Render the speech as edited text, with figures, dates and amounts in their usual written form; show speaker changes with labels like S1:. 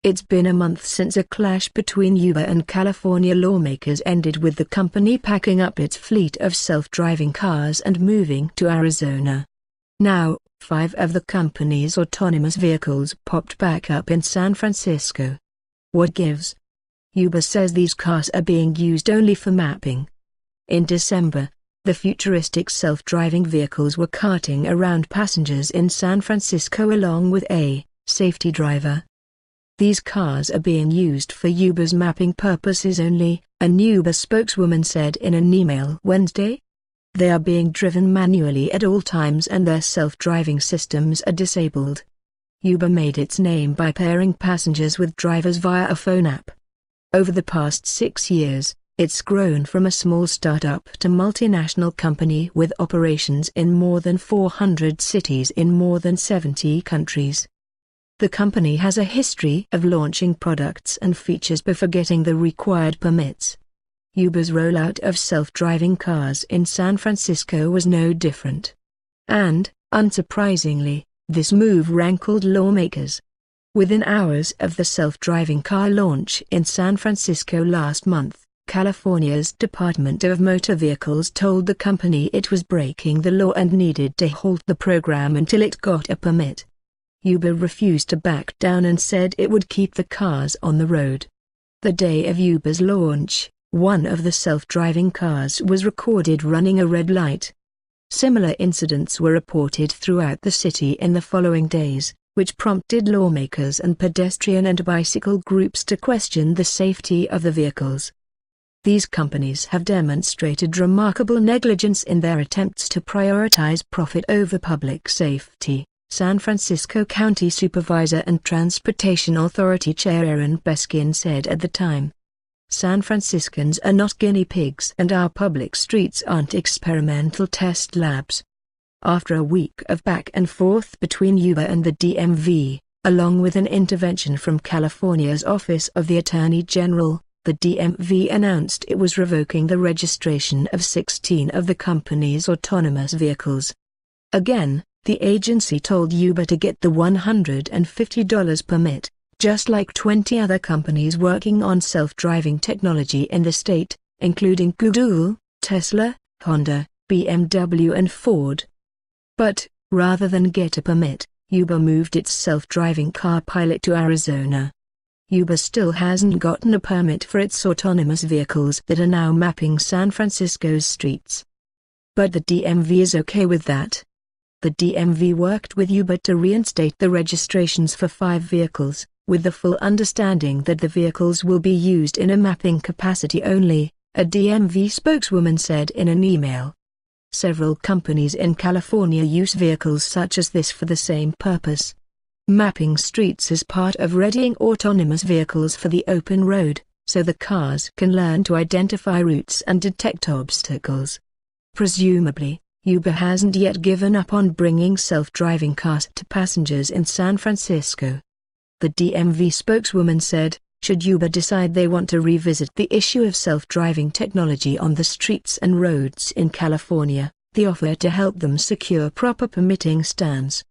S1: It's been a month since a clash between Uber and California lawmakers ended with the company packing up its fleet of self-driving cars and moving to Arizona. Now, 5 of the company's autonomous vehicles popped back up in San Francisco. What gives? Uber says these cars are being used only for mapping. In December, the futuristic self-driving vehicles were carting around passengers in San Francisco along with a safety driver. These cars are being used for Uber's mapping purposes only, an Uber spokeswoman said in an email Wednesday. They are being driven manually at all times and their self-driving systems are disabled. Uber made its name by pairing passengers with drivers via a phone app. Over the past 6 years, it's grown from a small startup to multinational company with operations in more than 400 cities in more than 70 countries. The company has a history of launching products and features before getting the required permits. Uber's rollout of self-driving cars in San Francisco was no different. And, unsurprisingly, this move rankled lawmakers. Within hours of the self-driving car launch in San Francisco last month, California's Department of Motor Vehicles told the company it was breaking the law and needed to halt the program until it got a permit. Uber refused to back down and said it would keep the cars on the road. The day of Uber's launch, one of the self-driving cars was recorded running a red light. Similar incidents were reported throughout the city in the following days, which prompted lawmakers and pedestrian and bicycle groups to question the safety of the vehicles. These companies have demonstrated remarkable negligence in their attempts to prioritize profit over public safety, San Francisco County Supervisor and Transportation Authority Chair Aaron Beskin said at the time. San Franciscans are not guinea pigs and our public streets aren't experimental test labs. After a week of back and forth between Uber and the DMV, along with an intervention from California's Office of the Attorney General, the DMV announced it was revoking the registration of 16 of the company's autonomous vehicles. Again, the agency told Uber to get the $150 permit, just like 20 other companies working on self-driving technology in the state, including Google, Tesla, Honda, BMW and Ford. But, rather than get a permit, Uber moved its self-driving car pilot to Arizona. Uber still hasn't gotten a permit for its autonomous vehicles that are now mapping San Francisco's streets. But the DMV is okay with that. The DMV worked with Uber to reinstate the registrations for 5 vehicles, with the full understanding that the vehicles will be used in a mapping capacity only, a DMV spokeswoman said in an email. Several companies in California use vehicles such as this for the same purpose. Mapping streets is part of readying autonomous vehicles for the open road, so the cars can learn to identify routes and detect obstacles. Presumably, Uber hasn't yet given up on bringing self-driving cars to passengers in San Francisco. The DMV spokeswoman said, should Uber decide they want to revisit the issue of self-driving technology on the streets and roads in California, the offer to help them secure proper permitting stands.